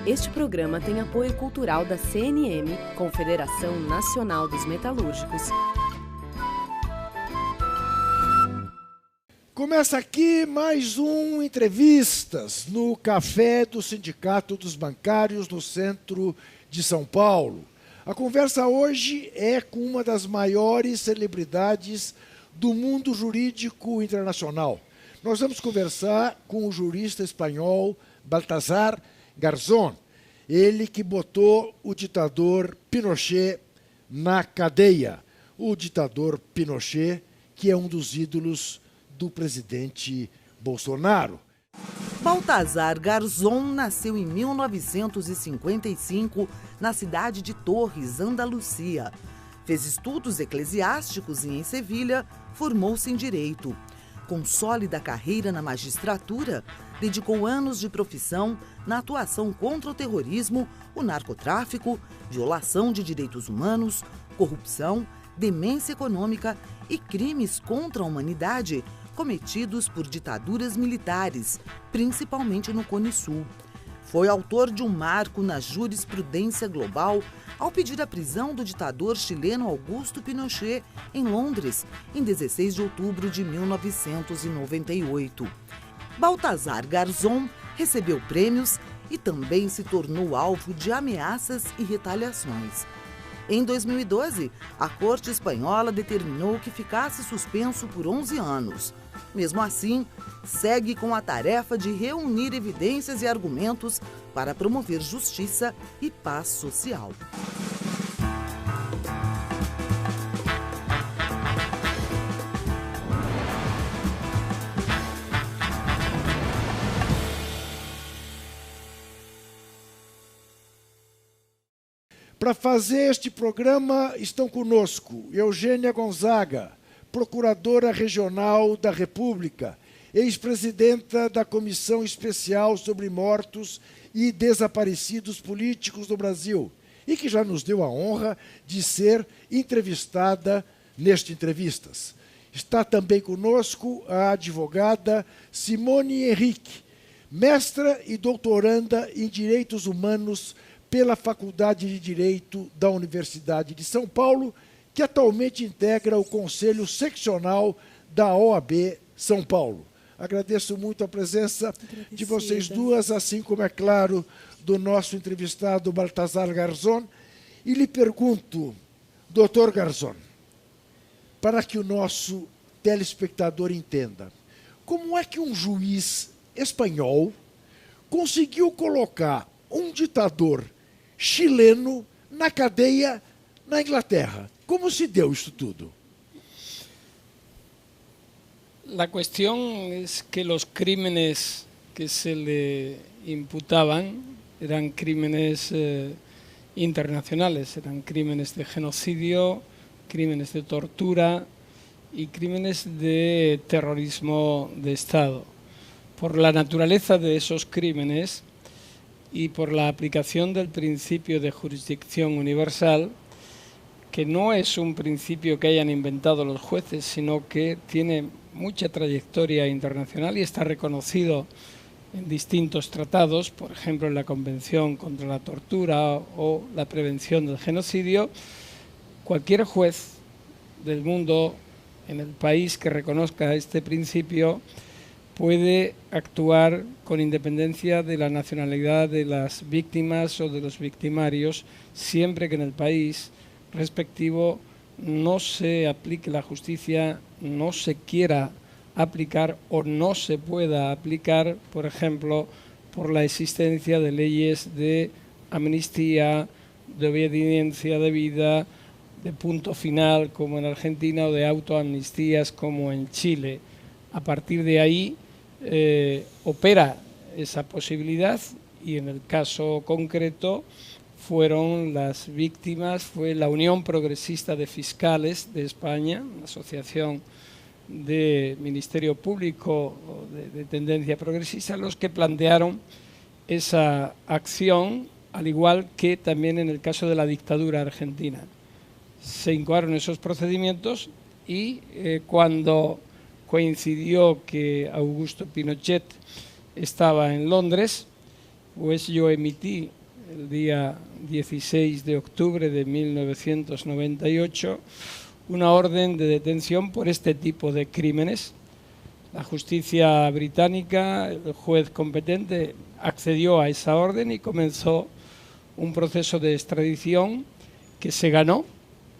Este programa tem apoio cultural da CNM, Confederação Nacional dos Metalúrgicos. Começa aqui mais um Entrevistas no Café do Sindicato dos Bancários no centro de São Paulo. A conversa hoje é com uma das maiores celebridades do mundo jurídico internacional. Nós vamos conversar com o jurista espanhol Baltasar Garzón, ele que botou o ditador Pinochet na cadeia. O ditador Pinochet, que é um dos ídolos do presidente Bolsonaro. Baltasar Garzón nasceu em 1955 na cidade de Torres, Andaluzia. Fez estudos eclesiásticos e, em Sevilha, formou-se em Direito. Com sólida carreira na magistratura, dedicou anos de profissão na atuação contra o terrorismo, o narcotráfico, violação de direitos humanos, corrupção, demência econômica e crimes contra a humanidade cometidos por ditaduras militares, principalmente no Cone Sul. Foi autor de um marco na jurisprudência global ao pedir a prisão do ditador chileno Augusto Pinochet em Londres, em 16 de outubro de 1998. Baltasar Garzón recebeu prêmios e também se tornou alvo de ameaças e retaliações. Em 2012, a Corte Espanhola determinou que ficasse suspenso por 11 anos. Mesmo assim, segue com a tarefa de reunir evidências e argumentos para promover justiça e paz social. Para fazer este programa estão conosco Eugênia Gonzaga, Procuradora Regional da República, ex-presidenta da Comissão Especial sobre Mortos e Desaparecidos Políticos do Brasil, e que já nos deu a honra de ser entrevistada neste Entrevistas. Está também conosco a advogada Simone Henrique, mestra e doutoranda em Direitos Humanos pela Faculdade de Direito da Universidade de São Paulo, que atualmente integra o Conselho Seccional da OAB São Paulo. Agradeço muito a presença de vocês duas, assim como, é claro, do nosso entrevistado Baltasar Garzón. E lhe pergunto, doutor Garzón, para que o nosso telespectador entenda, como é que um juiz espanhol conseguiu colocar um ditador chileno na cadeia na Inglaterra? ¿Cómo se dio esto todo? La cuestión es que los crímenes que se le imputaban eran crímenes internacionales, eran crímenes de genocidio, crímenes de tortura y crímenes de terrorismo de Estado. Por la naturaleza de esos crímenes y por la aplicación del principio de jurisdicción universal, que no es un principio que hayan inventado los jueces, sino que tiene mucha trayectoria internacional y está reconocido en distintos tratados, por ejemplo en la Convención contra la Tortura o la Prevención del Genocidio. Cualquier juez del mundo, en el país que reconozca este principio, puede actuar con independencia de la nacionalidad de las víctimas o de los victimarios, siempre que en el país respectivo no se aplique la justicia, no se quiera aplicar o no se pueda aplicar, por ejemplo, por la existencia de leyes de amnistía, de obediencia debida, de punto final como en Argentina o de autoamnistías como en Chile. A partir de ahí opera esa posibilidad y en el caso concreto fueron las víctimas, fue la Unión Progresista de Fiscales de España, una asociación de Ministerio Público de tendencia progresista, los que plantearon esa acción, al igual que también en el caso de la dictadura argentina. Se incoaron esos procedimientos y cuando coincidió que Augusto Pinochet estaba en Londres, pues yo emití el día 16 de octubre de 1998, una orden de detención por este tipo de crímenes. La justicia británica, el juez competente, accedió a esa orden y comenzó un proceso de extradición que se ganó,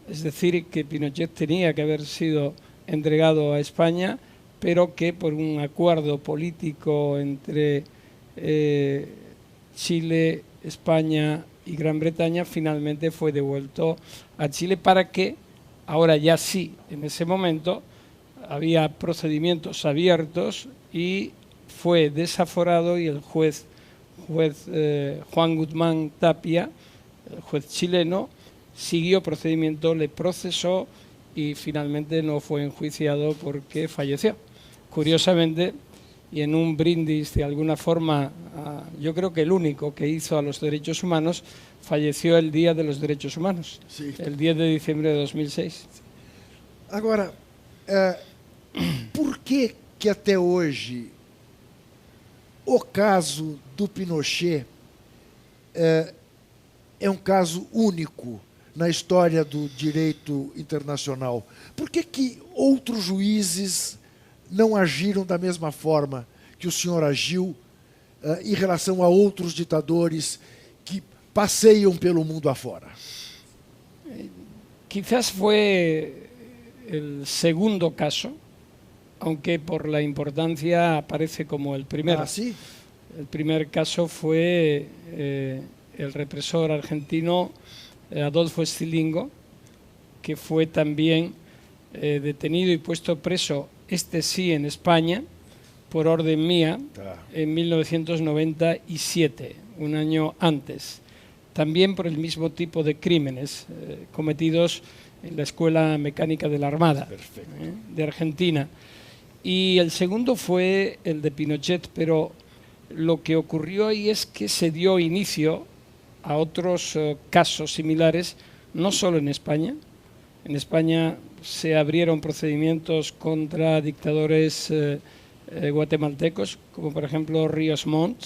es decir, que Pinochet tenía que haber sido entregado a España, pero que por un acuerdo político entre Chile, España y Gran Bretaña finalmente fue devuelto a Chile para que, ahora ya sí, en ese momento, había procedimientos abiertos y fue desaforado y el juez Juan Guzmán Tapia, el juez chileno, siguió procedimiento, le procesó y finalmente no fue enjuiciado porque falleció. Curiosamente, y en un brindis de alguna forma, yo creo que el único que hizo a los derechos humanos, falleció el Día de los Derechos Humanos, sí, el 10 de diciembre de 2006. Agora, por que até hoje o caso do Pinochet é um caso único na história do direito internacional? Por que outros juízes não agiram da mesma forma que o senhor agiu em relação a outros ditadores que passeiam pelo mundo afora? Quizás fue el segundo caso, aunque por la importancia aparece como el primero. ¿Ah, sí? El primer caso fue el represor argentino Adolfo Stilingo, que fue también detenido y puesto preso, este sí en España, por orden mía, en 1997, un año antes. También por el mismo tipo de crímenes cometidos en la Escuela Mecánica de la Armada de Argentina. Y el segundo fue el de Pinochet, pero lo que ocurrió ahí es que se dio inicio a otros casos similares, no solo en España. En España se abrieron procedimientos contra dictadores guatemaltecos, como por ejemplo Ríos Montt,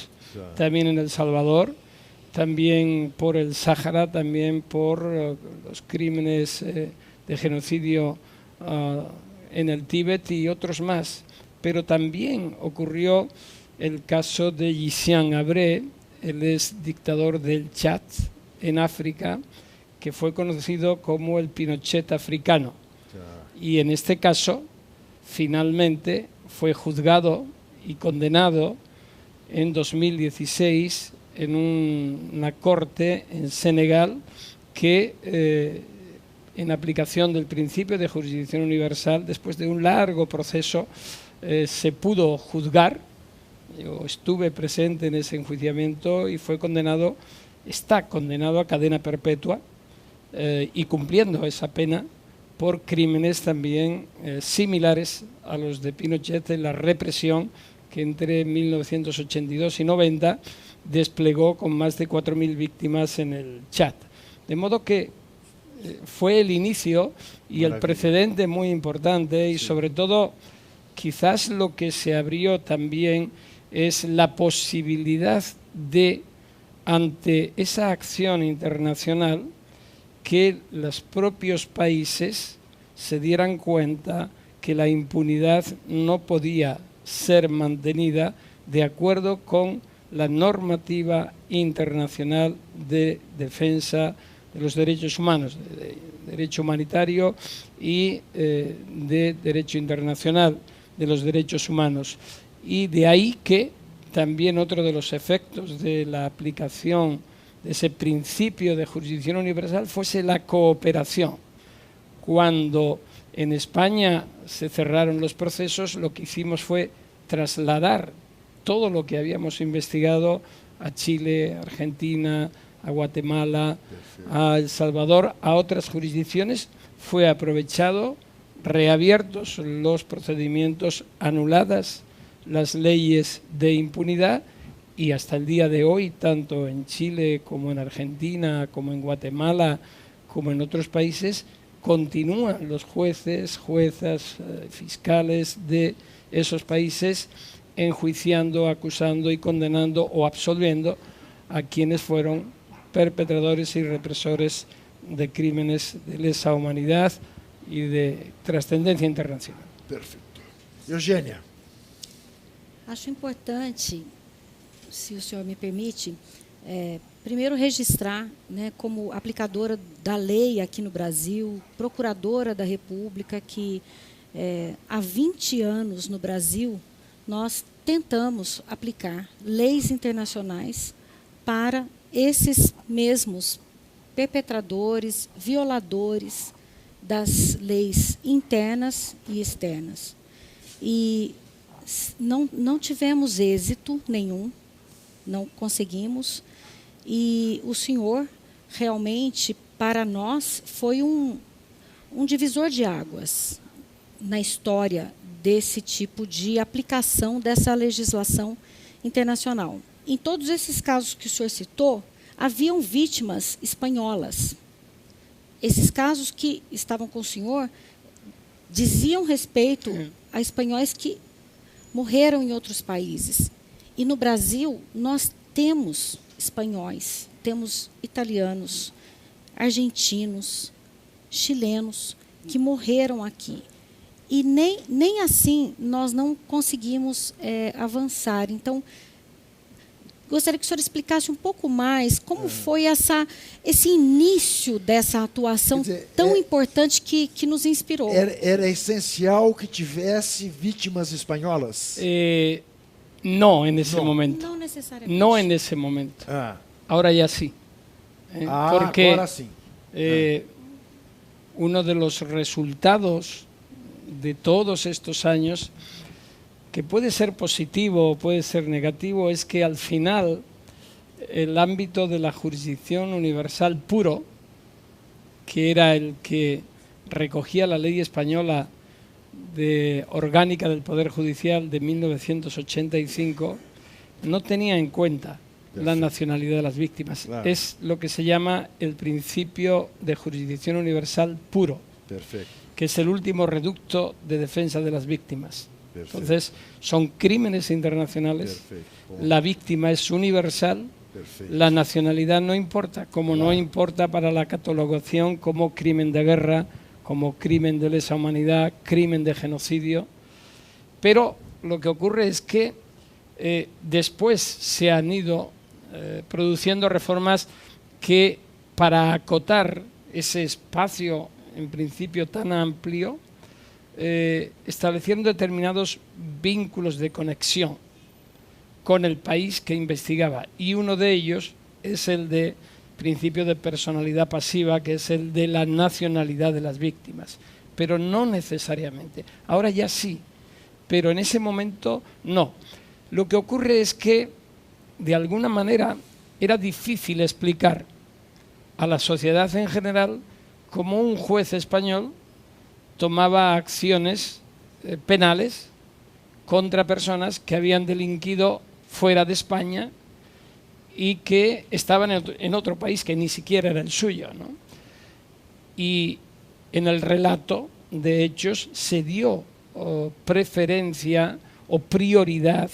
también en El Salvador, también por el Sáhara, también por los crímenes de genocidio en el Tíbet y otros más. Pero también ocurrió el caso de Hissène Habré, él es dictador del Chad en África, que fue conocido como el Pinochet africano. Y en este caso, finalmente, fue juzgado y condenado en 2016 en una corte en Senegal que, en aplicación del principio de jurisdicción universal, después de un largo proceso, se pudo juzgar. Yo estuve presente en ese enjuiciamiento y está condenado a cadena perpetua y cumpliendo esa pena por crímenes también similares a los de Pinochet en la represión que entre 1982 y 90 desplegó con más de 4.000 víctimas en el Chad. De modo que fue el inicio y el precedente muy importante y sobre todo quizás lo que se abrió también es la posibilidad de, ante esa acción internacional, que los propios países se dieran cuenta que la impunidad no podía ser mantenida de acuerdo con la normativa internacional de defensa de los derechos humanos, de derecho humanitario y de derecho internacional de los derechos humanos. Y de ahí que también otro de los efectos de la aplicación de ese principio de jurisdicción universal fuese la cooperación. Cuando en España se cerraron los procesos, lo que hicimos fue trasladar todo lo que habíamos investigado a Chile, Argentina, a Guatemala, a El Salvador, a otras jurisdicciones. Fue aprovechado, reabiertos los procedimientos, anuladas las leyes de impunidad y hasta el día de hoy, tanto en Chile como en Argentina, como en Guatemala, como en otros países, continúan los jueces, juezas, fiscales de esos países enjuiciando, acusando y condenando o absolviendo a quienes fueron perpetradores y represores de crímenes de lesa humanidad y de trascendencia internacional. Perfeito. Eugênia. Acho importante, se o senhor me permite, primeiro registrar, né, como aplicadora da lei aqui no Brasil, procuradora da República, que há 20 anos no Brasil nós tentamos aplicar leis internacionais para esses mesmos perpetradores, violadores das leis internas e externas. E não tivemos êxito nenhum, não conseguimos. E o senhor, realmente, para nós, foi um divisor de águas na história desse tipo de aplicação dessa legislação internacional. Em todos esses casos que o senhor citou, haviam vítimas espanholas. Esses casos que estavam com o senhor diziam respeito a espanhóis que morreram em outros países. E no Brasil, nós temos espanhóis, temos italianos, argentinos, chilenos que morreram aqui. E nem assim nós não conseguimos avançar. Então, gostaria que o senhor explicasse um pouco mais como foi esse início dessa atuação tão importante que nos inspirou. Era essencial que tivesse vítimas espanholas? No en ese momento. No necesariamente. No en ese momento. Ah. Ahora ya sí. Porque agora sim. uno de los resultados de todos estos años, que puede ser positivo o puede ser negativo, es que al final el ámbito de la jurisdicción universal puro, que era el que recogía la ley española orgánica del Poder Judicial de 1985, no tenía en cuenta la nacionalidad de las víctimas. Claro. Es lo que se llama el principio de jurisdicción universal puro. Perfeito. Que es el último reducto de defensa de las víctimas. Perfecto. Entonces, son crímenes internacionales, Perfecto. la víctima es universal, Perfecto. la nacionalidad no importa, como no importa para la catalogación como crimen de guerra, como crimen de lesa humanidad, crimen de genocidio. Pero lo que ocurre es que después se han ido produciendo reformas que, para acotar ese espacio en principio tan amplio, establecieron determinados vínculos de conexión con el país que investigaba, y uno de ellos es el de principio de personalidad pasiva, que es el de la nacionalidad de las víctimas, pero no necesariamente. Ahora ya sí, pero en ese momento no. Lo que ocurre es que, de alguna manera, era difícil explicar a la sociedad en general cómo un juez español tomaba acciones penales contra personas que habían delinquido fuera de España y que estaban en otro país que ni siquiera era el suyo, ¿no? Y en el relato de hechos se dio preferencia o prioridad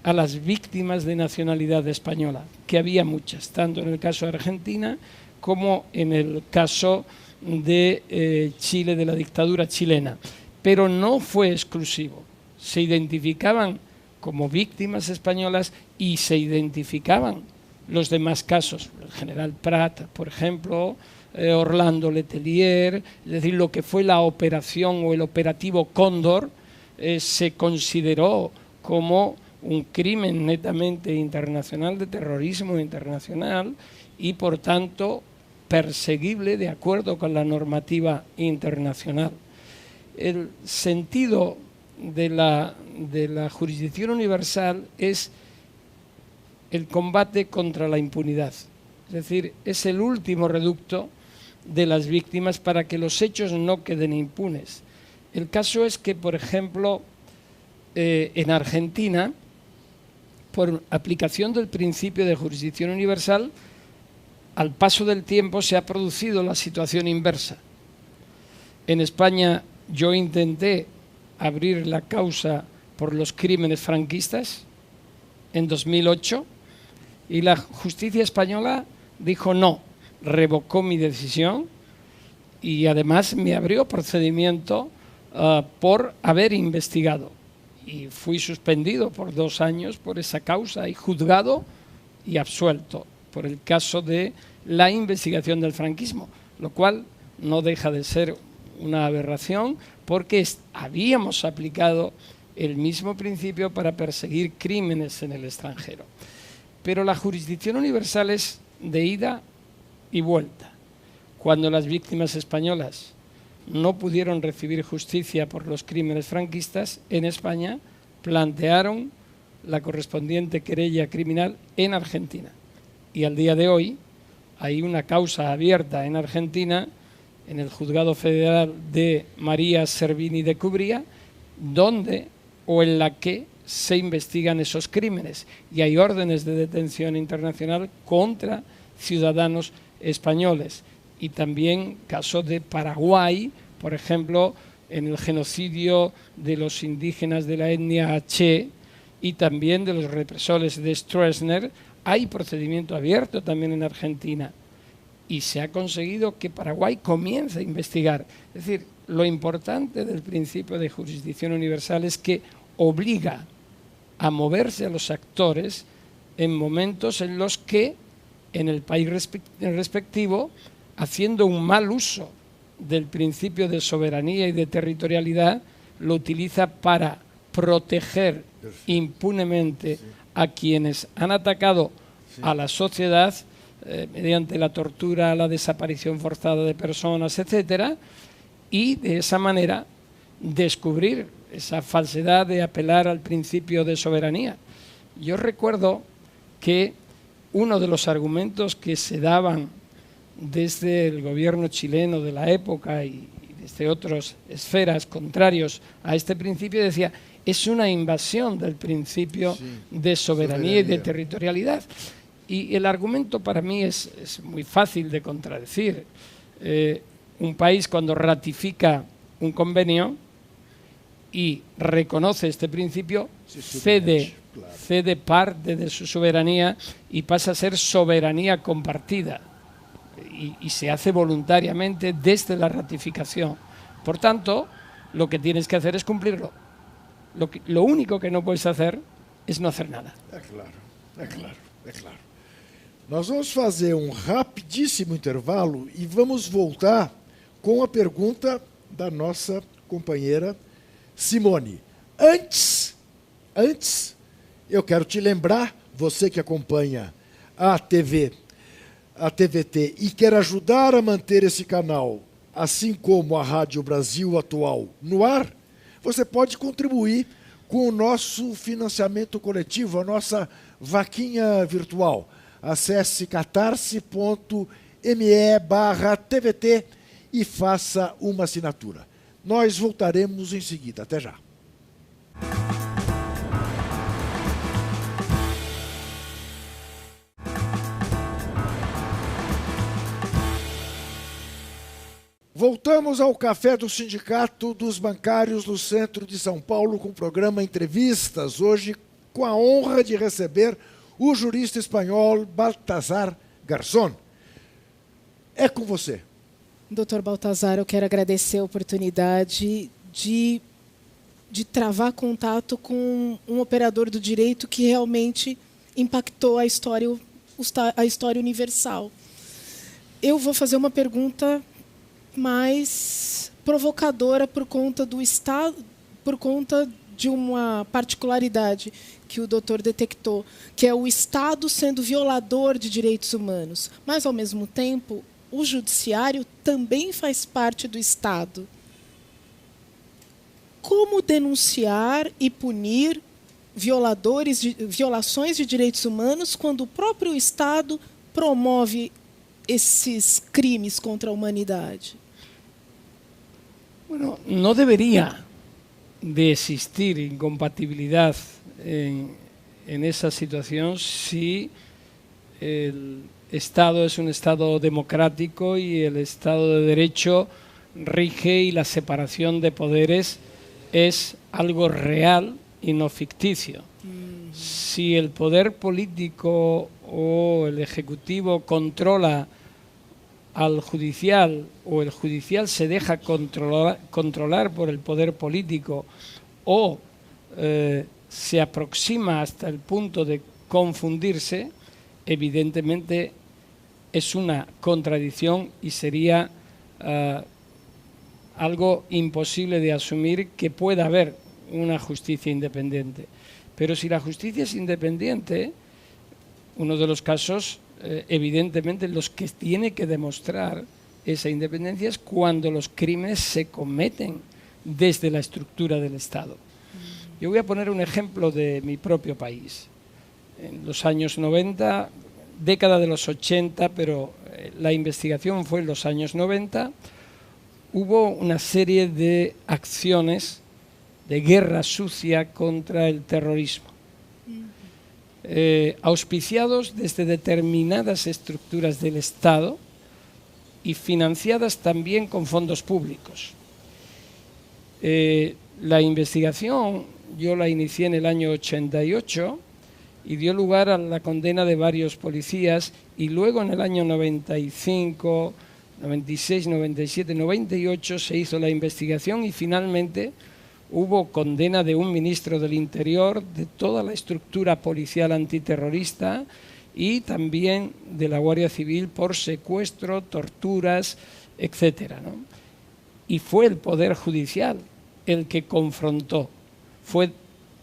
a las víctimas de nacionalidad española, que había muchas, tanto en el caso de Argentina como en el caso de Chile, de la dictadura chilena. Pero no fue exclusivo. Se identificaban como víctimas españolas y se identificaban los demás casos. El general Prat, por ejemplo, Orlando Letelier, es decir, lo que fue la operación o el operativo Cóndor, se consideró como un crimen netamente internacional, de terrorismo internacional, y por tanto perseguible de acuerdo con la normativa internacional. El sentido de la jurisdicción universal es el combate contra la impunidad. Es decir, es el último reducto de las víctimas para que los hechos no queden impunes. El caso es que, por ejemplo, en Argentina, por aplicación del principio de jurisdicción universal, al paso del tiempo se ha producido la situación inversa. En España yo intenté abrir la causa por los crímenes franquistas en 2008 y la justicia española dijo no, revocó mi decisión y además me abrió procedimiento por haber investigado. Y fui suspendido por 2 años por esa causa y juzgado y absuelto por el caso de la investigación del franquismo, lo cual no deja de ser una aberración porque habíamos aplicado el mismo principio para perseguir crímenes en el extranjero. Pero la jurisdicción universal es de ida y vuelta. Cuando las víctimas españolas no pudieron recibir justicia por los crímenes franquistas, en España plantearon la correspondiente querella criminal en Argentina. Y al día de hoy hay una causa abierta en Argentina, en el Juzgado Federal de María Servini de Cubría, donde o en la que se investigan esos crímenes. Y hay órdenes de detención internacional contra ciudadanos españoles. Y también casos de Paraguay, por ejemplo, en el genocidio de los indígenas de la etnia H y también de los represores de Stroessner, hay procedimiento abierto también en Argentina. Y se ha conseguido que Paraguay comience a investigar. Es decir, lo importante del principio de jurisdicción universal es que obliga a moverse a los actores en momentos en los que en el país respectivo, haciendo un mal uso del principio de soberanía y de territorialidad, lo utiliza para proteger impunemente a quienes han atacado a la sociedad mediante la tortura, la desaparición forzada de personas, etcétera, y de esa manera descubrir esa falsedad de apelar al principio de soberanía. Yo recuerdo que uno de los argumentos que se daban desde el gobierno chileno de la época y desde otras esferas contrarios a este principio decía, es una invasión del principio de soberanía y de territorialidad. Y el argumento para mí es muy fácil de contradecir. Un país cuando ratifica un convenio y reconoce este principio, cede parte de su soberanía y pasa a ser soberanía compartida. Y se hace voluntariamente desde la ratificación. Por tanto, lo que tienes que hacer es cumplirlo. Lo único que no puedes hacer es no hacer nada. É claro. Nós vamos fazer um rapidíssimo intervalo e vamos voltar com a pergunta da nossa companheira Simone. Antes, eu quero te lembrar, você que acompanha a TVT e quer ajudar a manter esse canal, assim como a Rádio Brasil Atual no ar, você pode contribuir com o nosso financiamento coletivo, a nossa vaquinha virtual. Acesse catarse.me/TVT e faça uma assinatura. Nós voltaremos em seguida. Até já. Voltamos ao Café do Sindicato dos Bancários no centro de São Paulo com o programa Entrevistas, hoje com a honra de receber o jurista espanhol Baltasar Garzón. É com você. Doutor Baltasar, eu quero agradecer a oportunidade de travar contato com um operador do direito que realmente impactou a história universal. Eu vou fazer uma pergunta mais provocadora por conta do Estado, por conta de uma particularidade que o doutor detectou, que é o Estado sendo violador de direitos humanos. Mas, ao mesmo tempo, o judiciário também faz parte do Estado. Como denunciar e punir violações de direitos humanos quando o próprio Estado promove esses crimes contra a humanidade? Bueno, no debería de existir incompatibilidad en esa situación si el Estado es un Estado democrático y el Estado de Derecho rige y la separación de poderes es algo real y no ficticio. Si el poder político o el Ejecutivo controla al judicial o el judicial se deja controlar por el poder político o se aproxima hasta el punto de confundirse, evidentemente es una contradicción y sería algo imposible de asumir que pueda haber una justicia independiente. Pero si la justicia es independiente, uno de los casos, evidentemente, los que tiene que demostrar esa independencia es cuando los crímenes se cometen desde la estructura del Estado. Yo voy a poner un ejemplo de mi propio país. En los años 90, década de los 80, pero la investigación fue en los años 90, hubo una serie de acciones de guerra sucia contra el terrorismo, auspiciados desde determinadas estructuras del Estado y financiadas también con fondos públicos. La investigación yo la inicié en el año 88 y dio lugar a la condena de varios policías, y luego en el año 95, 96, 97, 98 se hizo la investigación y finalmente hubo condena de un ministro del Interior, de toda la estructura policial antiterrorista y también de la Guardia Civil por secuestro, torturas, etcétera, ¿no? Y fue el Poder Judicial el que confrontó. Fue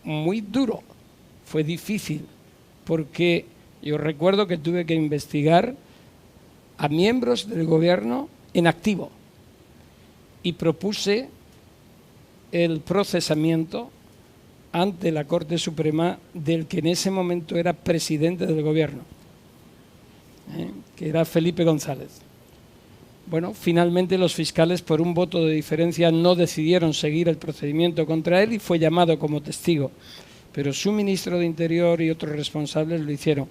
muy duro, fue difícil, porque yo recuerdo que tuve que investigar a miembros del gobierno en activo y propuse el procesamiento ante la Corte Suprema del que en ese momento era presidente del gobierno, que era Felipe González. Bueno, finalmente los fiscales, por un voto de diferencia, no decidieron seguir el procedimiento contra él y fue llamado como testigo. Pero su ministro de Interior y otros responsables lo hicieron.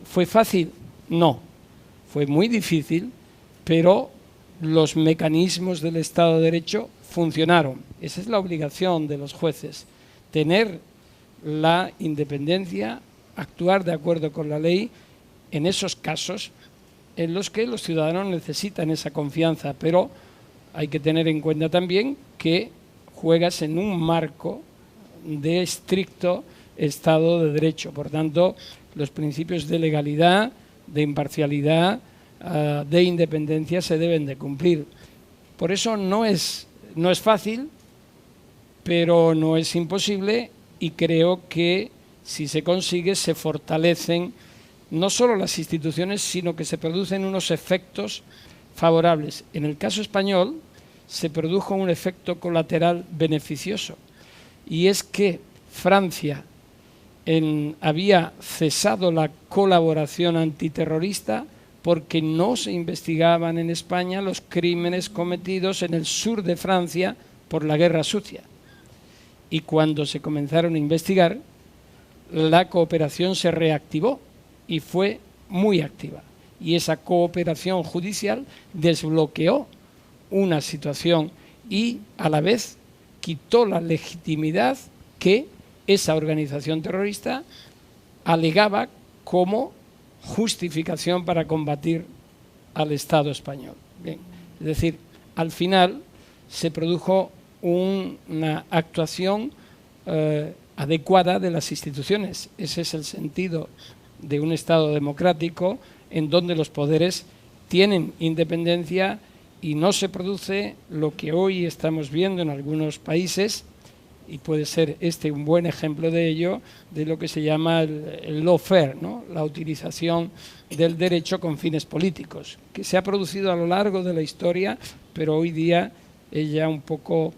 ¿Fue fácil? No. Fue muy difícil, pero los mecanismos del Estado de Derecho funcionaron. Esa es la obligación de los jueces, tener la independencia, actuar de acuerdo con la ley en esos casos en los que los ciudadanos necesitan esa confianza, pero hay que tener en cuenta también que juegas en un marco de estricto Estado de Derecho. Por tanto, los principios de legalidad, de imparcialidad, de independencia se deben de cumplir. Por eso no es fácil, pero no es imposible, y creo que si se consigue se fortalecen no solo las instituciones, sino que se producen unos efectos favorables. En el caso español se produjo un efecto colateral beneficioso, y es que Francia había cesado la colaboración antiterrorista porque no se investigaban en España los crímenes cometidos en el sur de Francia por la guerra sucia. Y cuando se comenzaron a investigar, la cooperación se reactivó y fue muy activa. Y esa cooperación judicial desbloqueó una situación y a la vez quitó la legitimidad que esa organización terrorista alegaba como justificación para combatir al Estado español. Bien, es decir, al final se produjo una actuación adecuada de las instituciones. Ese es el sentido de un Estado democrático en donde los poderes tienen independencia y no se produce lo que hoy estamos viendo en algunos países, y puede ser este un buen ejemplo de ello, de lo que se llama el lawfare, ¿no? La utilización del derecho con fines políticos, que se ha producido a lo largo de la historia, pero hoy día es ya un poco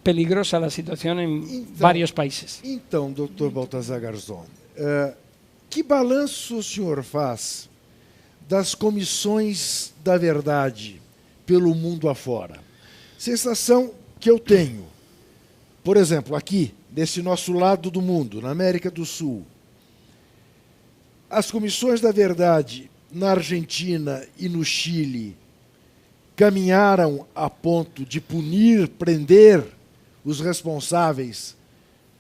peligrosa la situación en varios países. Então, Dr. Baltazar Garzón, que balanço o senhor faz das comissões da verdade pelo mundo afora? Sensação que eu tenho, por exemplo, aqui, desse nosso lado do mundo, na América do Sul, as comissões da verdade na Argentina e no Chile caminharam a ponto de punir, prender os responsáveis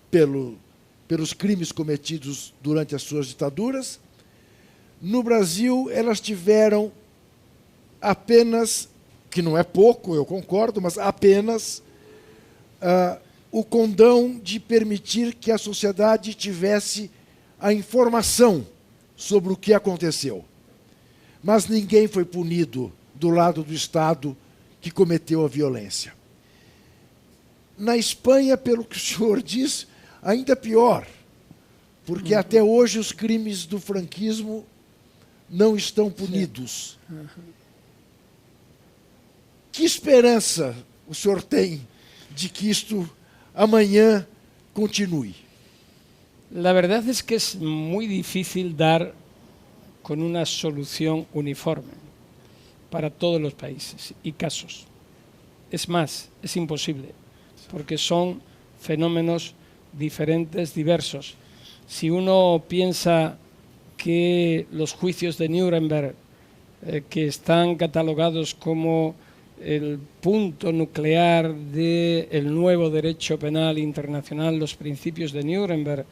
pelos crimes cometidos durante as suas ditaduras, No Brasil, elas tiveram apenas, que não é pouco, eu concordo, mas apenas o condão de permitir que a sociedade tivesse a informação sobre o que aconteceu. Mas ninguém foi punido do lado do Estado que cometeu a violência. Na Espanha, pelo que o senhor diz, ainda pior, porque até hoje os crimes do franquismo não estão punidos. Que esperança o senhor tem de que isto amanhã continue? La verdad es que es muy difícil dar con una solución uniforme para todos los países y casos. Es más, es imposible, porque son fenómenos diferentes, diversos. Si uno piensa que los juicios de Nuremberg, que están catalogados como el punto nuclear del nuevo derecho penal internacional, los principios de Nuremberg,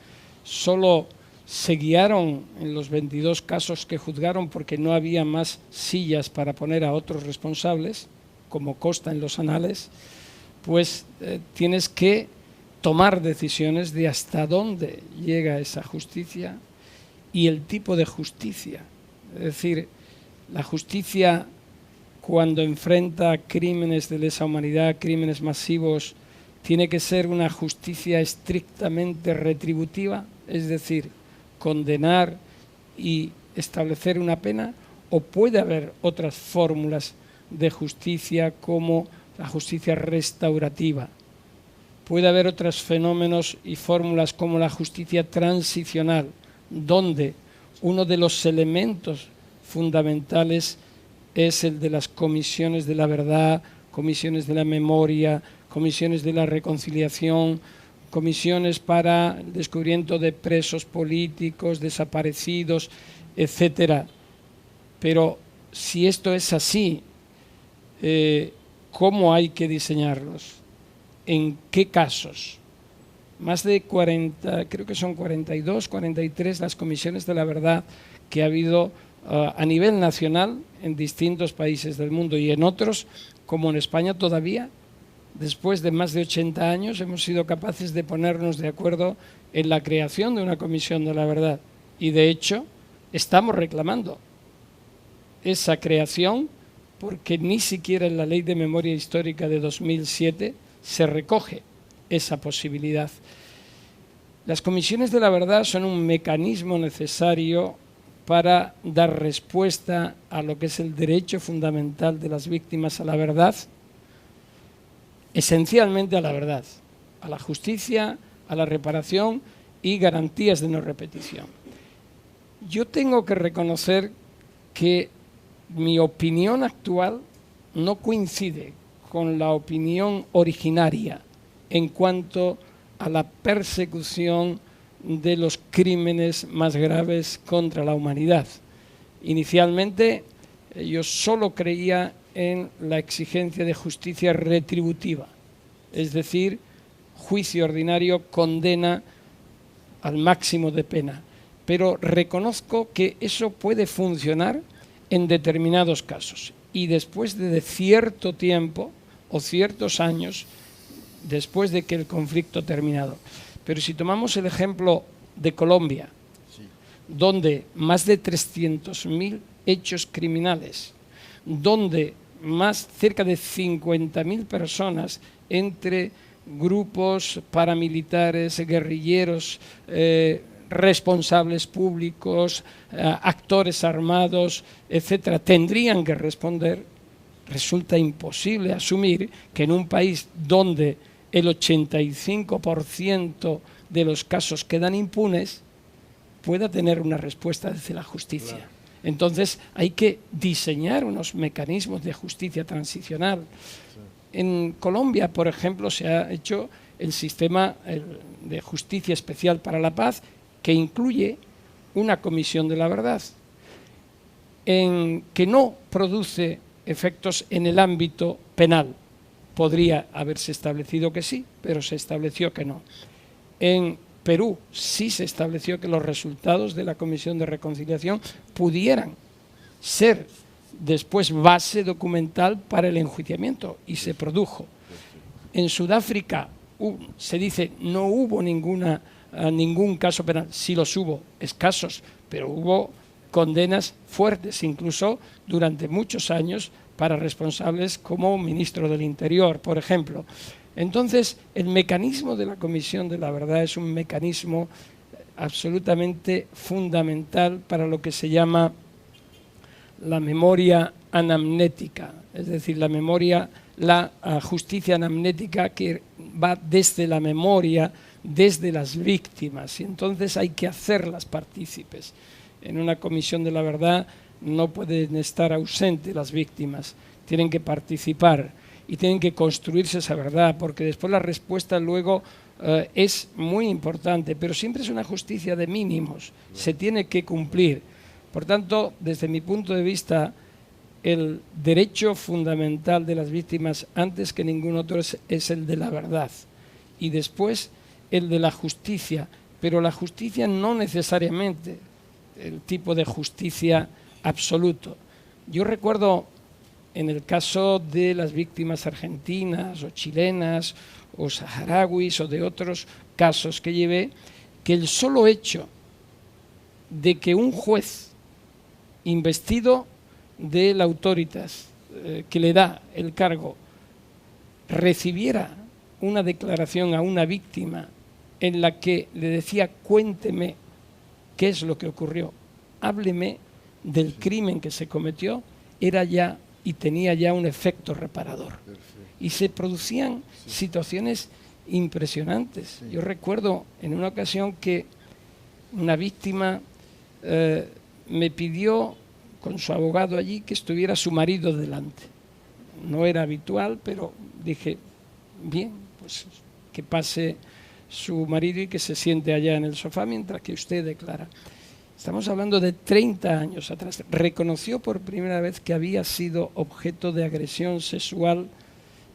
solo se guiaron en los 22 casos que juzgaron porque no había más sillas para poner a otros responsables, como consta en los anales, pues tienes que tomar decisiones de hasta dónde llega esa justicia y el tipo de justicia. Es decir, la justicia cuando enfrenta crímenes de lesa humanidad, crímenes masivos, tiene que ser una justicia estrictamente retributiva, es decir, condenar y establecer una pena, o puede haber otras fórmulas de justicia como la justicia restaurativa. Puede haber otros fenómenos y fórmulas como la justicia transicional, donde uno de los elementos fundamentales es el de las comisiones de la verdad, comisiones de la memoria, comisiones de la reconciliación, comisiones para el descubrimiento de presos políticos, desaparecidos, etcétera. Pero si esto es así, ¿cómo hay que diseñarlos? ¿En qué casos? Más de 40, creo que son 42, 43 las comisiones de la verdad que ha habido a nivel nacional en distintos países del mundo, y en otros, como en España todavía, después de más de 80 años, hemos sido capaces de ponernos de acuerdo en la creación de una comisión de la verdad. Y de hecho, estamos reclamando esa creación porque ni siquiera en la Ley de Memoria Histórica de 2007 se recoge esa posibilidad. Las comisiones de la verdad son un mecanismo necesario para dar respuesta a lo que es el derecho fundamental de las víctimas a la verdad, esencialmente a la verdad, a la justicia, a la reparación y garantías de no repetición. Yo tengo que reconocer que mi opinión actual no coincide con la opinión originaria en cuanto a la persecución de los crímenes más graves contra la humanidad. Inicialmente yo solo creía en la exigencia de justicia retributiva, es decir, juicio ordinario, condena al máximo de pena. Pero reconozco que eso puede funcionar en determinados casos, y después de cierto tiempo o ciertos años después de que el conflicto ha terminado. Pero si tomamos el ejemplo de Colombia, sí, donde más de 300.000 hechos criminales, donde cerca de 50.000 personas entre grupos paramilitares, guerrilleros, responsables públicos, actores armados, etcétera, tendrían que responder, resulta imposible asumir que en un país donde el 85% de los casos quedan impunes pueda tener una respuesta desde la justicia. Claro. Entonces hay que diseñar unos mecanismos de justicia transicional. Sí. En Colombia, por ejemplo, se ha hecho el sistema de justicia especial para la paz, que incluye una comisión de la verdad, que no produce efectos en el ámbito penal. Podría haberse establecido que sí, pero se estableció que no. Perú sí se estableció que los resultados de la Comisión de Reconciliación pudieran ser después base documental para el enjuiciamiento, y se produjo. En Sudáfrica se dice no hubo ningún caso penal, sí los hubo, escasos, pero hubo condenas fuertes, incluso durante muchos años, para responsables como ministro del Interior, por ejemplo. Entonces, el mecanismo de la Comisión de la Verdad es un mecanismo absolutamente fundamental para lo que se llama la memoria anamnética, es decir, la justicia anamnética, que va desde la memoria, desde las víctimas, y entonces hay que hacerlas partícipes. En una Comisión de la Verdad no pueden estar ausentes las víctimas, tienen que participar y tienen que construirse esa verdad, porque después la respuesta luego es muy importante, pero siempre es una justicia de mínimos, se tiene que cumplir. Por tanto, desde mi punto de vista, el derecho fundamental de las víctimas, antes que ningún otro, es el de la verdad, y después el de la justicia, pero la justicia no necesariamente el tipo de justicia absoluto. Yo recuerdo en el caso de las víctimas argentinas o chilenas o saharauis o de otros casos que llevé, que el solo hecho de que un juez investido de la autoritas que le da el cargo recibiera una declaración a una víctima en la que le decía: cuénteme qué es lo que ocurrió, hábleme del crimen que se cometió, era ya y tenía ya un efecto reparador. Y se producían situaciones impresionantes. Yo recuerdo en una ocasión que una víctima me pidió con su abogado allí que estuviera su marido delante. No era habitual, pero dije, bien, pues que pase su marido y que se siente allá en el sofá mientras que usted declara. Estamos hablando de 30 años atrás. Reconoció por primera vez que había sido objeto de agresión sexual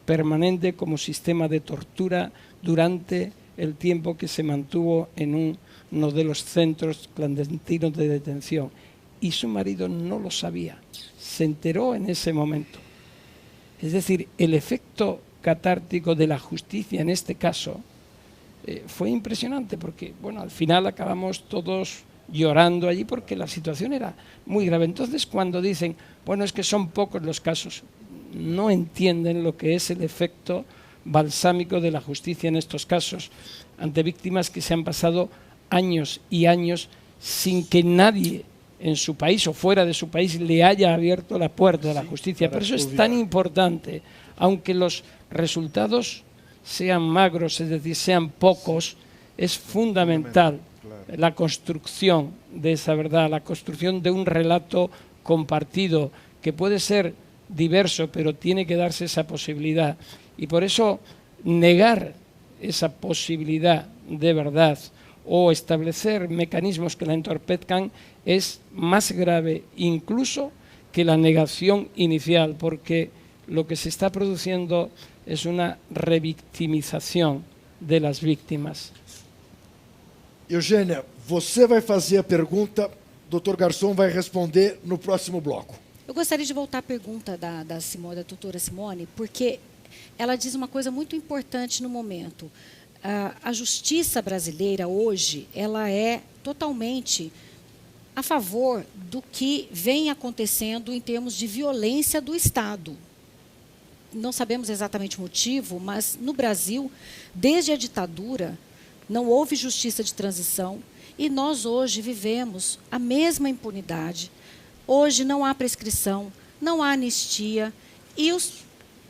permanente como sistema de tortura durante el tiempo que se mantuvo en uno de los centros clandestinos de detención. Y su marido no lo sabía, se enteró en ese momento. Es decir, el efecto catártico de la justicia en este caso fue impresionante, porque bueno, al final acabamos todos llorando allí porque la situación era muy grave. Entonces, cuando dicen, bueno, es que son pocos los casos, no entienden lo que es el efecto balsámico de la justicia en estos casos, ante víctimas que se han pasado años y años sin que nadie en su país o fuera de su país le haya abierto la puerta de la justicia. Por eso es tan importante, aunque los resultados sean magros, es decir, sean pocos, es fundamental la construcción de esa verdad, la construcción de un relato compartido, que puede ser diverso, pero tiene que darse esa posibilidad. Y por eso negar esa posibilidad de verdad o establecer mecanismos que la entorpezcan es más grave incluso que la negación inicial, porque lo que se está produciendo es una revictimización de las víctimas. Eugênia, você vai fazer a pergunta, Dr. Garçom vai responder no próximo bloco. Eu gostaria de voltar à pergunta da doutora Simone, porque ela diz uma coisa muito importante no momento. A justiça brasileira hoje, ela é totalmente a favor do que vem acontecendo em termos de violência do Estado. Não sabemos exatamente o motivo, mas no Brasil, desde a ditadura, não houve justiça de transição e nós hoje vivemos a mesma impunidade. Hoje não há prescrição, não há anistia e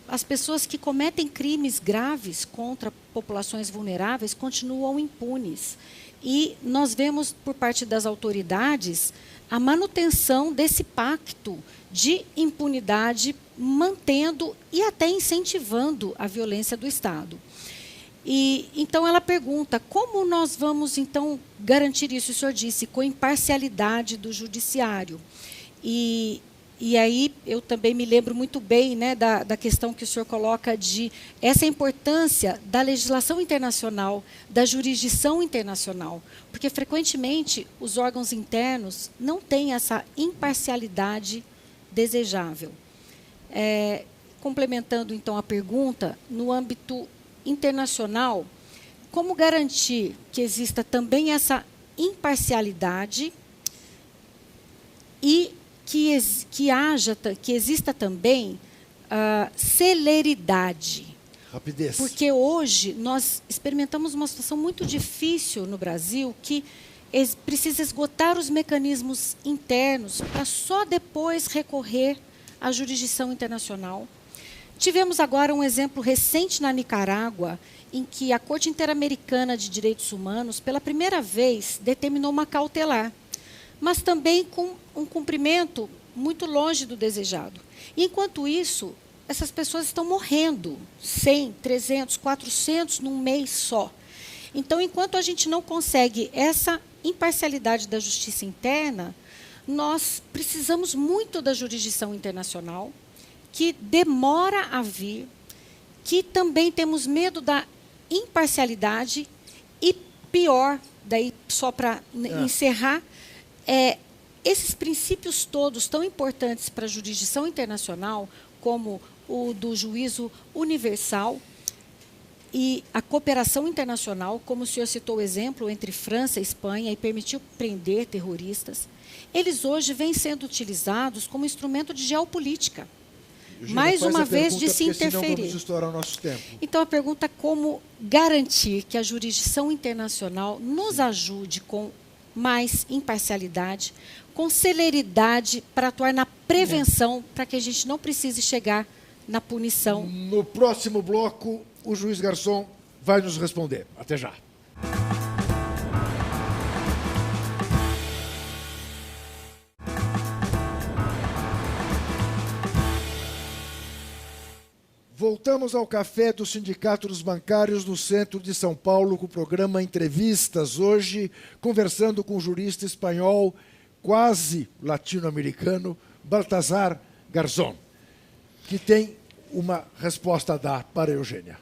as pessoas que cometem crimes graves contra populações vulneráveis continuam impunes. E nós vemos, por parte das autoridades, a manutenção desse pacto de impunidade, mantendo e até incentivando a violência do Estado. E então ela pergunta, como nós vamos então garantir isso? O senhor disse, com imparcialidade do judiciário. E E aí eu também me lembro muito bem, né, da questão que o senhor coloca de essa importância da legislação internacional, da jurisdição internacional, porque frequentemente os órgãos internos não têm essa imparcialidade desejável. Complementando então a pergunta, no âmbito internacional, como garantir que exista também essa imparcialidade e que exista também celeridade. Rapidez. Porque hoje nós experimentamos uma situação muito difícil no Brasil que precisa esgotar os mecanismos internos para só depois recorrer à jurisdição internacional. Tivemos agora um exemplo recente na Nicarágua, em que a Corte Interamericana de Direitos Humanos, pela primeira vez, determinou uma cautelar, mas também com um cumprimento muito longe do desejado. E, enquanto isso, essas pessoas estão morrendo, 100, 300, 400 num mês só. Então, enquanto a gente não consegue essa imparcialidade da justiça interna, nós precisamos muito da jurisdição internacional, que demora a vir, que também temos medo da imparcialidade e, pior, daí só para encerrar, esses princípios todos tão importantes para a jurisdição internacional, como o do juízo universal e a cooperação internacional, como o senhor citou o exemplo entre França e Espanha e permitiu prender terroristas, eles hoje vêm sendo utilizados como instrumento de geopolítica. Eugênia, Mais uma vez de pergunta, se interferir. Vamos estourar o nosso tempo. Então a pergunta é como garantir que a jurisdição internacional nos ajude com mais imparcialidade, com celeridade para atuar na prevenção, para que a gente não precise chegar na punição. No próximo bloco, o juiz Garçom vai nos responder. Até já. Voltamos ao café do Sindicato dos Bancários no centro de São Paulo com o programa Entrevistas. Hoje, conversando com o jurista espanhol, quase latino-americano, Baltasar Garzón, que tem uma resposta a dar para a Eugênia.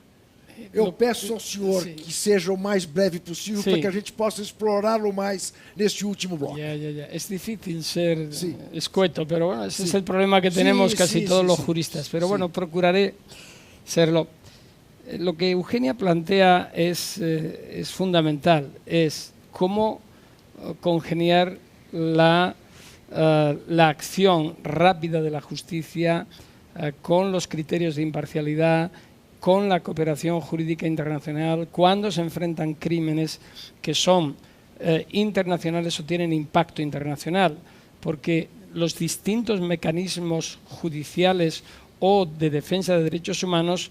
Eu peço ao senhor que seja o mais breve possível para que a gente possa explorá-lo mais neste último bloco. Es difícil ser escueto, pero bueno, ese es el problema que tenemos casi todos los juristas. Pero bueno, procuraré serlo. Lo que Eugenia plantea es fundamental, es cómo congeniar la acción rápida de la justicia con los criterios de imparcialidad, con la cooperación jurídica internacional, cuando se enfrentan crímenes que son internacionales o tienen impacto internacional, porque los distintos mecanismos judiciales o de defensa de derechos humanos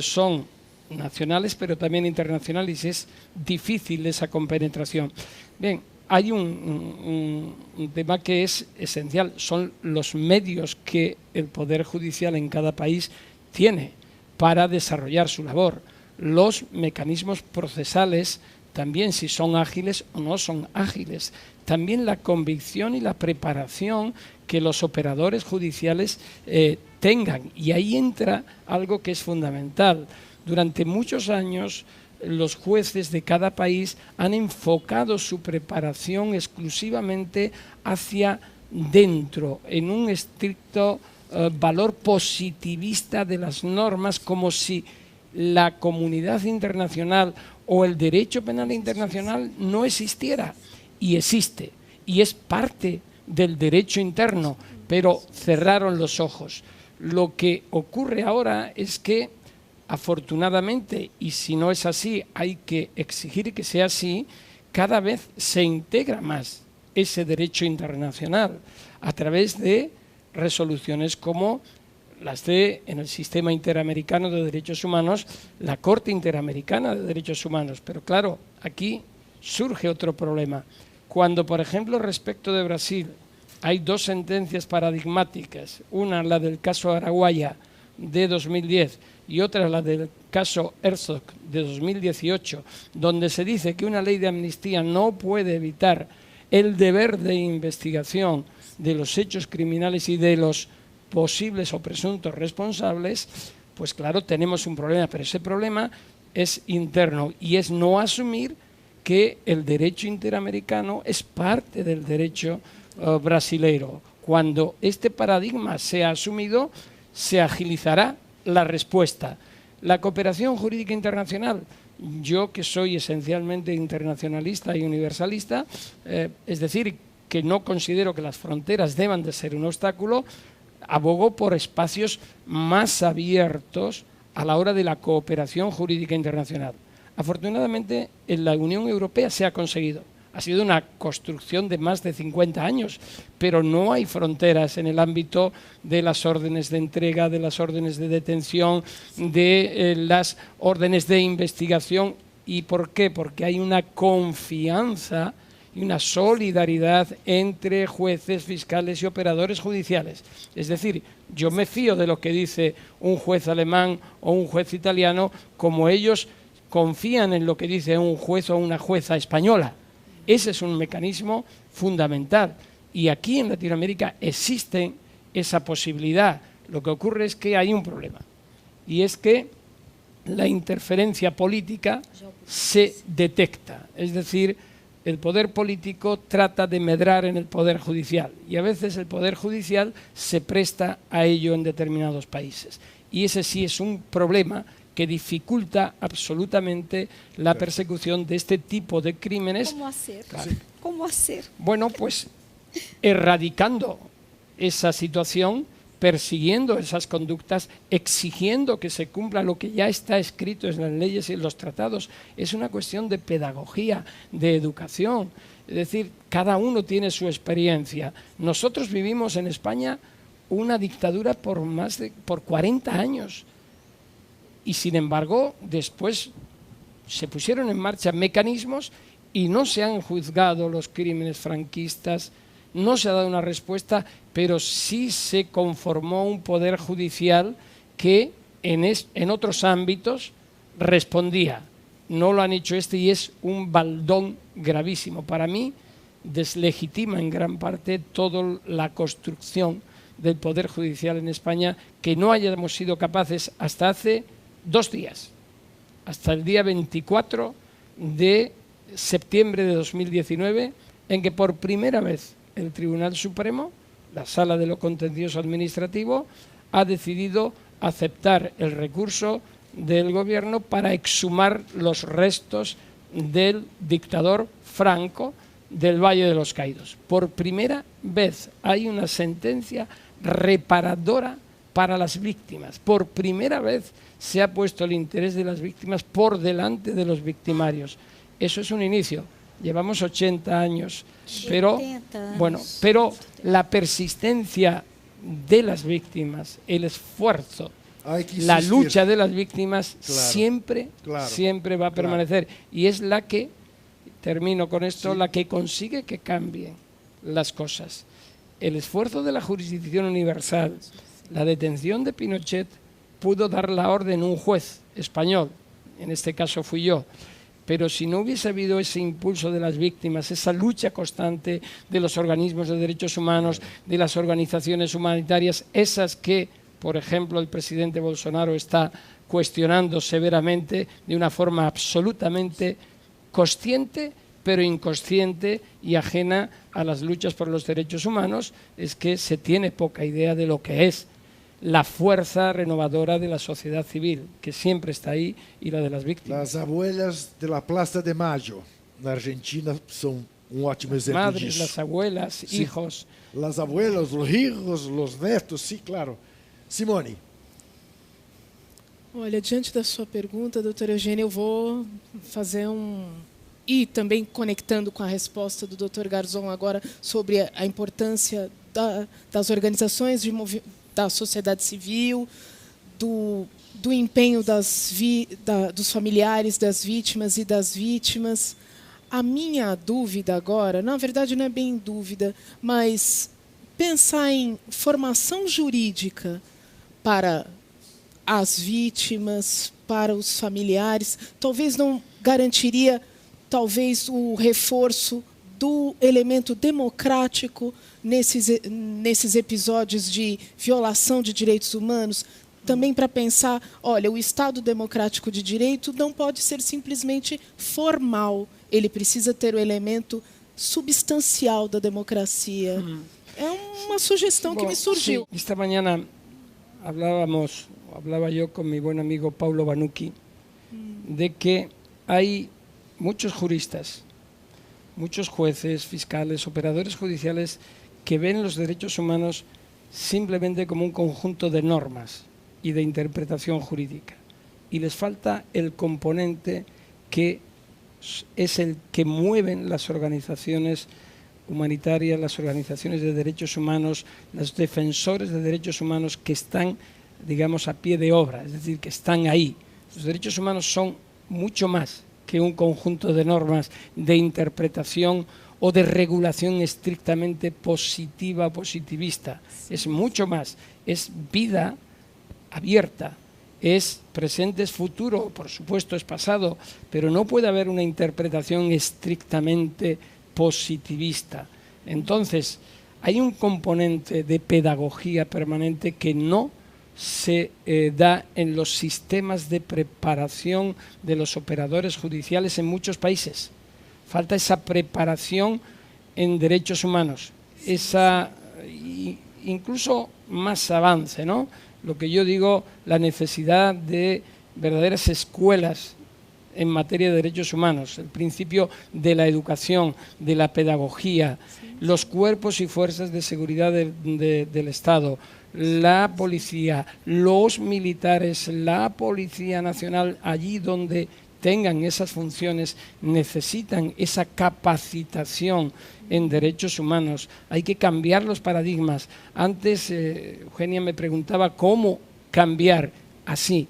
son nacionales, pero también internacionales, y es difícil esa compenetración. Bien, hay un tema que es esencial, son los medios que el Poder Judicial en cada país tiene para desarrollar su labor. Los mecanismos procesales también, si son ágiles o no son ágiles. También la convicción y la preparación que los operadores judiciales tengan. Y ahí entra algo que es fundamental. Durante muchos años, los jueces de cada país han enfocado su preparación exclusivamente hacia dentro, en un estricto valor positivista de las normas, como si la comunidad internacional o el derecho penal internacional no existiera. Y existe, y es parte del derecho interno, pero cerraron los ojos. Lo que ocurre ahora es que, afortunadamente, y si no es así, hay que exigir que sea así, cada vez se integra más ese derecho internacional a través de resoluciones como las en el Sistema Interamericano de Derechos Humanos, la Corte Interamericana de Derechos Humanos. Pero claro, aquí surge otro problema. Cuando, por ejemplo, respecto de Brasil, hay dos sentencias paradigmáticas, una la del caso Araguaia de 2010 y otra la del caso Herzog de 2018, donde se dice que una ley de amnistía no puede evitar el deber de investigación de los hechos criminales y de los posibles o presuntos responsables, pues claro, tenemos un problema, pero ese problema es interno y es no asumir que el derecho interamericano es parte del derecho brasileiro. Cuando este paradigma sea asumido, se agilizará la respuesta. La cooperación jurídica internacional, yo que soy esencialmente internacionalista y universalista, es decir, que no considero que las fronteras deban de ser un obstáculo, abogo por espacios más abiertos a la hora de la cooperación jurídica internacional. Afortunadamente, en la Unión Europea se ha conseguido. Ha sido una construcción de más de 50 años, pero no hay fronteras en el ámbito de las órdenes de entrega, de las órdenes de detención, de las órdenes de investigación. ¿Y por qué? Porque hay una confianza y una solidaridad entre jueces, fiscales y operadores judiciales. Es decir, yo me fío de lo que dice un juez alemán o un juez italiano, como ellos confían en lo que dice un juez o una jueza española. Ese es un mecanismo fundamental. Y aquí en Latinoamérica existe esa posibilidad. Lo que ocurre es que hay un problema. Y es que la interferencia política se detecta. Es decir, el poder político trata de medrar en el poder judicial. Y a veces el poder judicial se presta a ello en determinados países. Y ese sí es un problema que dificulta absolutamente la persecución de este tipo de crímenes. ¿Cómo hacer? Claro. ¿Cómo hacer? Bueno, pues erradicando esa situación, persiguiendo esas conductas, exigiendo que se cumpla lo que ya está escrito en las leyes y en los tratados. Es una cuestión de pedagogía, de educación. Es decir, cada uno tiene su experiencia. Nosotros vivimos en España una dictadura por 40 años. Y sin embargo, después se pusieron en marcha mecanismos y no se han juzgado los crímenes franquistas, no se ha dado una respuesta, pero sí se conformó un poder judicial que en otros ámbitos respondía. No lo han hecho y es un baldón gravísimo. Para mí, deslegitima en gran parte toda la construcción del poder judicial en España, que no hayamos sido capaces hasta hace 2 días, hasta el día 24 de septiembre de 2019, en que por primera vez el Tribunal Supremo, la Sala de lo Contencioso Administrativo, ha decidido aceptar el recurso del gobierno para exhumar los restos del dictador Franco del Valle de los Caídos. Por primera vez hay una sentencia reparadora para las víctimas. Por primera vez se ha puesto el interés de las víctimas por delante de los victimarios. Eso es un inicio. Llevamos 80 años, pero la persistencia de las víctimas, el esfuerzo, la lucha de las víctimas siempre va a permanecer. Y es la que, termino con esto, la que consigue que cambien las cosas. El esfuerzo de la jurisdicción universal, la detención de Pinochet, pudo dar la orden un juez español, en este caso fui yo. Pero si no hubiese habido ese impulso de las víctimas, esa lucha constante de los organismos de derechos humanos, de las organizaciones humanitarias, esas que, por ejemplo, el presidente Bolsonaro está cuestionando severamente de una forma absolutamente consciente, pero inconsciente y ajena a las luchas por los derechos humanos, es que se tiene poca idea de lo que es la fuerza renovadora de la sociedad civil, que siempre está ahí, y la de las víctimas. Las abuelas de la Plaza de Mayo, en Argentina, son un ótimo ejemplo. Madres, las abuelas, sí. Hijos. Las abuelas, los hijos, los netos, sí, claro. Simone. Olha, diante da sua pergunta, doutora Eugênia, eu vou fazer E também conectando com a resposta do Dr. Garzon agora sobre a importância das organizações da sociedade civil, do empenho dos familiares das vítimas e das vítimas. A minha dúvida agora, na verdade não é bem dúvida, mas pensar em formação jurídica para as vítimas, para os familiares, talvez não garantiria o reforço do elemento democrático nesses episódios de violação de direitos humanos, também para pensar, olha, o Estado democrático de direito não pode ser simplesmente formal, ele precisa ter o elemento substancial da democracia. É uma sugestão que me surgiu. Sí, esta mañana hablaba yo con mi buen amigo Paulo Banucchi de que hay muchos juristas, muchos jueces, fiscales, operadores judiciales que ven los derechos humanos simplemente como un conjunto de normas y de interpretación jurídica. Y les falta el componente que es el que mueven las organizaciones humanitarias, las organizaciones de derechos humanos, los defensores de derechos humanos que están, digamos, a pie de obra, es decir, que están ahí. Los derechos humanos son mucho más que un conjunto de normas de interpretación o de regulación estrictamente positiva o positivista. Es mucho más, es vida abierta, es presente, es futuro, por supuesto es pasado, pero no puede haber una interpretación estrictamente positivista. Entonces, hay un componente de pedagogía permanente que no se da en los sistemas de preparación de los operadores judiciales en muchos países. Falta esa preparación en derechos humanos, esa incluso más avance, ¿no? Lo que yo digo, la necesidad de verdaderas escuelas en materia de derechos humanos, el principio de la educación, de la pedagogía, los cuerpos y fuerzas de seguridad del Estado, la policía, los militares, la Policía Nacional, allí donde tengan esas funciones, necesitan esa capacitación en derechos humanos. Hay que cambiar los paradigmas. Antes Eugenia me preguntaba cómo cambiar así.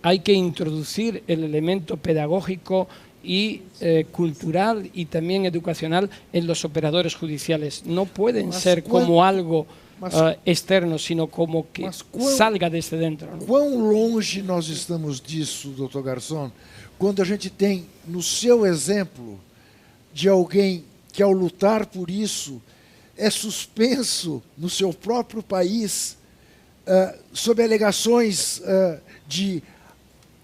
Hay que introducir el elemento pedagógico y cultural y también educacional en los operadores judiciales. No pueden ser como algo externo, sino como que salga desde dentro. Quão longe nós estamos disso, Dr. Garçom, quando a gente tem no seu exemplo de alguém que, ao lutar por isso, é suspenso no seu próprio país sob alegações de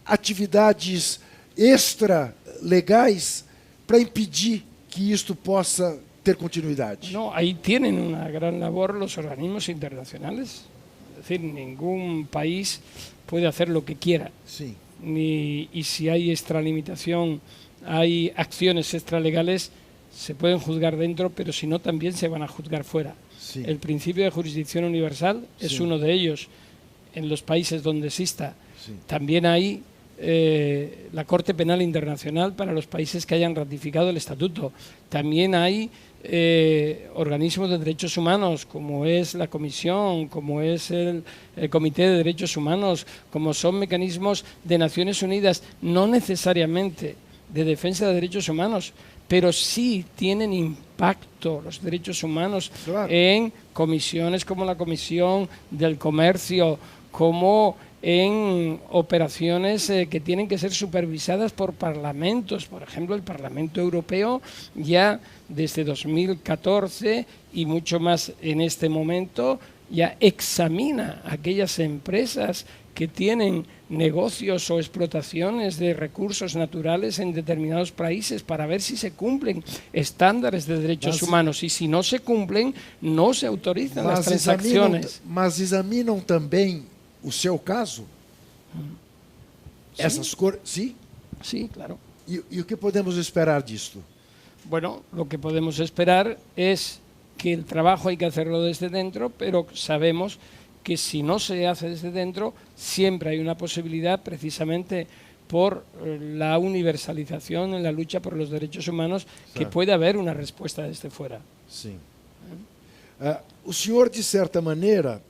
atividades extra-legais para impedir que isto possa ter continuidade. No, ahí tienen una gran labor los organismos internacionales. Es decir, ningún país puede hacer lo que quiera. Sí. Y si hay extralimitación, hay acciones extralegales, se pueden juzgar dentro, pero si no, también se van a juzgar fuera. Sí. El principio de jurisdicción universal es uno de ellos en los países donde exista. Sí. También hay la Corte Penal Internacional para los países que hayan ratificado el estatuto. También hay organismos de derechos humanos, como es la Comisión, como es el Comité de Derechos Humanos, como son mecanismos de Naciones Unidas, no necesariamente de defensa de derechos humanos, pero sí tienen impacto los derechos humanos en comisiones como la Comisión del Comercio, como en operaciones que tienen que ser supervisadas por parlamentos. Por ejemplo, el Parlamento Europeo ya desde 2014 y mucho más en este momento ya examina aquellas empresas que tienen negocios o explotaciones de recursos naturales en determinados países para ver si se cumplen estándares de derechos humanos, y si no se cumplen, no se autorizan las transacciones. Mas examinam também o seu caso? Essas cores? Sim? Sí, claro. E o que podemos esperar disto? Bueno, lo que podemos esperar es que el trabajo hay que hacerlo desde dentro, pero sabemos que si no se hace desde dentro, siempre hay una posibilidad, precisamente por la universalización en la lucha por los derechos humanos, que puede haber una respuesta desde fuera. Sim. O senhor, de certa maneira,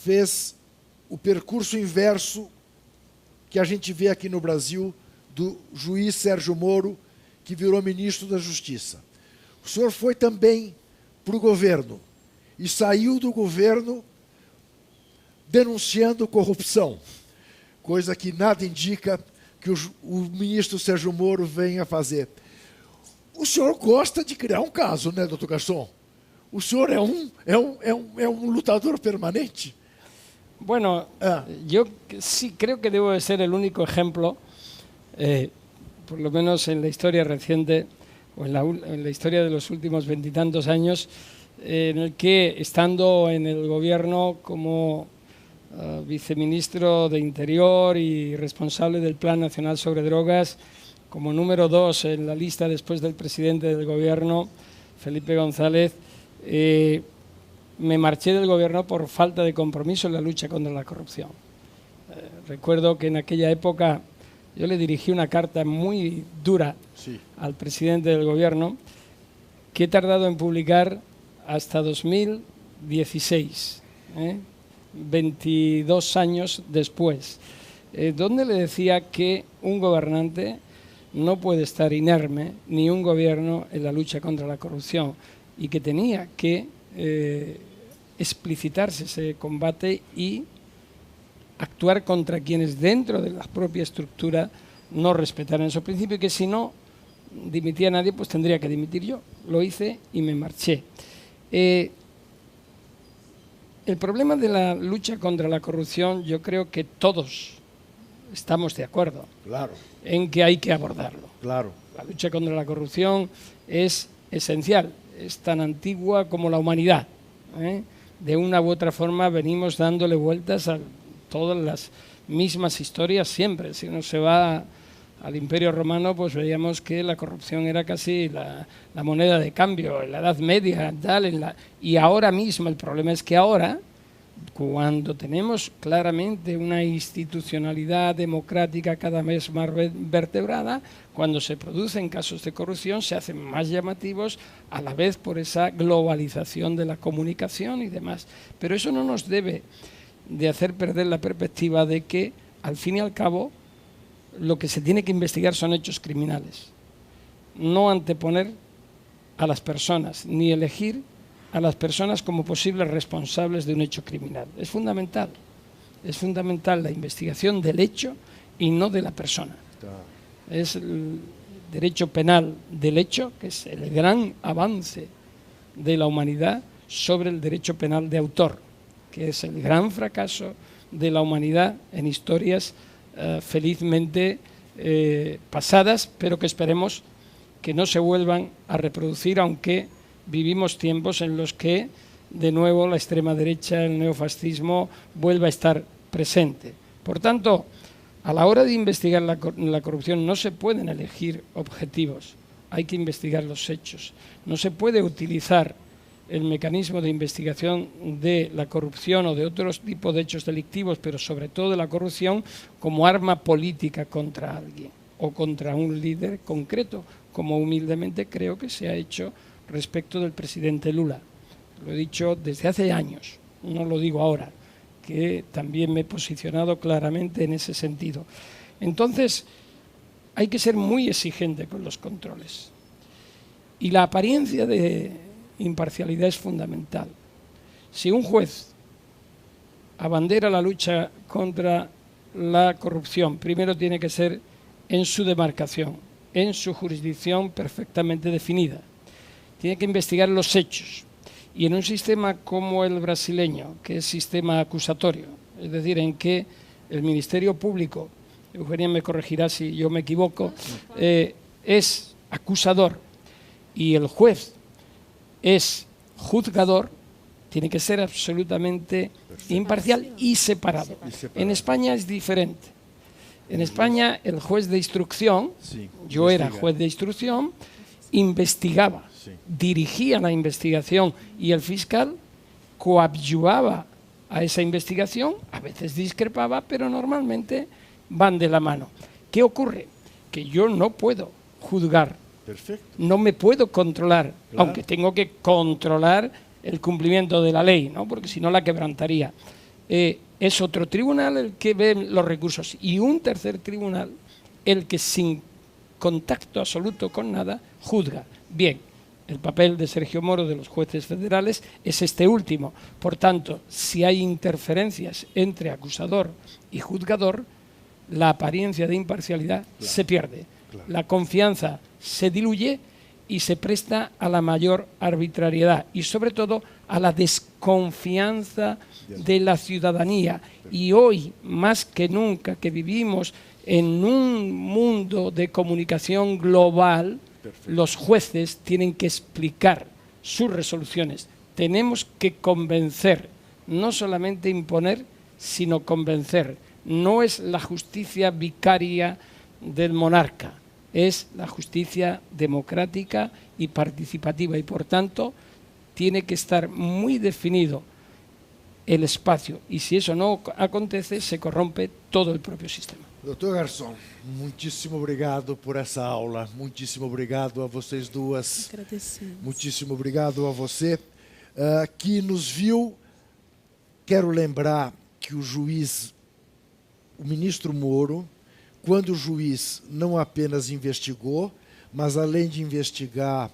fez o percurso inverso que a gente vê aqui no Brasil do juiz Sérgio Moro, que virou ministro da Justiça. O senhor foi também para o governo e saiu do governo denunciando corrupção, coisa que nada indica que o ministro Sérgio Moro venha fazer. O senhor gosta de criar um caso, né, doutor Garçom? O senhor é um lutador permanente? Bueno, yo sí creo que debo de ser el único ejemplo, por lo menos en la historia reciente, o en la historia de los últimos 20 y tantos años, en el que, estando en el gobierno como viceministro de Interior y responsable del Plan Nacional sobre Drogas, como número 2 en la lista después del presidente del gobierno, Felipe González, me marché del gobierno por falta de compromiso en la lucha contra la corrupción. Recuerdo que en aquella época yo le dirigí una carta muy dura al presidente del gobierno, que he tardado en publicar hasta 2016, 22 años después, donde le decía que un gobernante no puede estar inerme, ni un gobierno, en la lucha contra la corrupción, y que tenía que explicitarse ese combate y actuar contra quienes dentro de la propia estructura no respetaran esos principios, y que si no dimitía nadie, pues tendría que dimitir yo. Lo hice y me marché. El problema de la lucha contra la corrupción, yo creo que todos estamos de acuerdo en que hay que abordarlo. La lucha contra la corrupción es esencial, es tan antigua como la humanidad. De una u otra forma venimos dándole vueltas a todas las mismas historias siempre. Si uno se va al Imperio Romano, pues veíamos que la corrupción era casi la moneda de cambio, en la Edad Media, tal, y ahora mismo el problema es que ahora, cuando tenemos claramente una institucionalidad democrática cada vez más vertebrada, cuando se producen casos de corrupción se hacen más llamativos, a la vez por esa globalización de la comunicación y demás. Pero eso no nos debe de hacer perder la perspectiva de que, al fin y al cabo, lo que se tiene que investigar son hechos criminales. No anteponer a las personas, ni elegir a las personas como posibles responsables de un hecho criminal. Es fundamental la investigación del hecho y no de la persona. Es el derecho penal del hecho, que es el gran avance de la humanidad, sobre el derecho penal de autor, que es el gran fracaso de la humanidad en historias felizmente pasadas, pero que esperemos que no se vuelvan a reproducir, aunque vivimos tiempos en los que de nuevo la extrema derecha, el neofascismo, vuelva a estar presente. Por tanto, a la hora de investigar la corrupción no se pueden elegir objetivos, hay que investigar los hechos. No se puede utilizar el mecanismo de investigación de la corrupción o de otros tipos de hechos delictivos, pero sobre todo de la corrupción, como arma política contra alguien o contra un líder concreto, como humildemente creo que se ha hecho respecto del presidente Lula. Lo he dicho desde hace años, no lo digo ahora, que también me he posicionado claramente en ese sentido. Entonces, hay que ser muy exigente con los controles. Y la apariencia de imparcialidad es fundamental. Si un juez abandera la lucha contra la corrupción, primero tiene que ser en su demarcación, en su jurisdicción perfectamente definida. Tiene que investigar los hechos. Y en un sistema como el brasileño, que es sistema acusatorio, es decir, en que el Ministerio Público, Eugenia me corregirá si yo me equivoco, es acusador y el juez es juzgador, tiene que ser absolutamente imparcial y separado. En España es diferente. En España el juez de instrucción, yo era juez de instrucción, investigaba, dirigía la investigación y el fiscal coadyuvaba a esa investigación, a veces discrepaba, pero normalmente van de la mano. ¿Qué ocurre? Que yo no puedo juzgar, no me puedo controlar, aunque tengo que controlar el cumplimiento de la ley, ¿no? Porque si no la quebrantaría. Es otro tribunal el que ve los recursos y un tercer tribunal el que sin contacto absoluto con nada juzga. Bien, el papel de Sergio Moro, de los jueces federales, es este último. Por tanto, si hay interferencias entre acusador y juzgador, la apariencia de imparcialidad se pierde. La confianza se diluye y se presta a la mayor arbitrariedad y sobre todo a la desconfianza de la ciudadanía. Y hoy, más que nunca, que vivimos en un mundo de comunicación global, los jueces tienen que explicar sus resoluciones. Tenemos que convencer, no solamente imponer, sino convencer. No es la justicia vicaria del monarca, es la justicia democrática y participativa y, por tanto, tiene que estar muy definido el espacio y si eso no acontece, se corrompe todo el propio sistema. Doutor Garçom, muitíssimo obrigado por essa aula, muitíssimo obrigado a vocês duas. Agradecemos. Muitíssimo obrigado a você que nos viu. Quero lembrar que o juiz, o ministro Moro, quando o juiz não apenas investigou, mas além de investigar,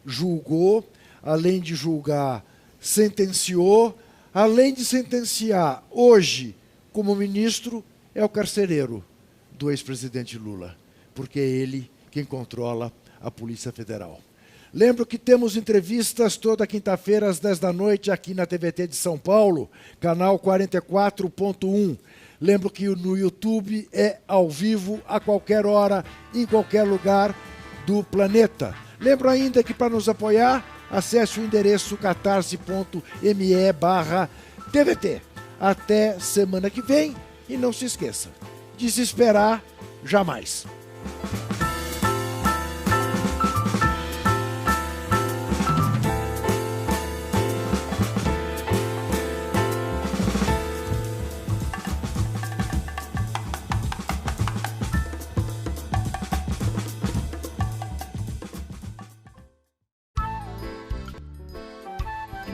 julgou, além de julgar, sentenciou, além de sentenciar, hoje, como ministro, é o carcereiro do ex-presidente Lula, porque é ele quem controla a Polícia Federal. Lembro que temos entrevistas toda quinta-feira às 10 da noite aqui na TVT de São Paulo, canal 44.1. Lembro que no YouTube é ao vivo, a qualquer hora, em qualquer lugar do planeta. Lembro ainda que para nos apoiar, acesse o endereço catarse.me/TVT. Até semana que vem e não se esqueça, desesperar jamais.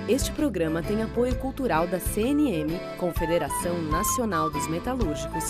Este programa tem apoio cultural da CNM, Confederação Nacional dos Metalúrgicos,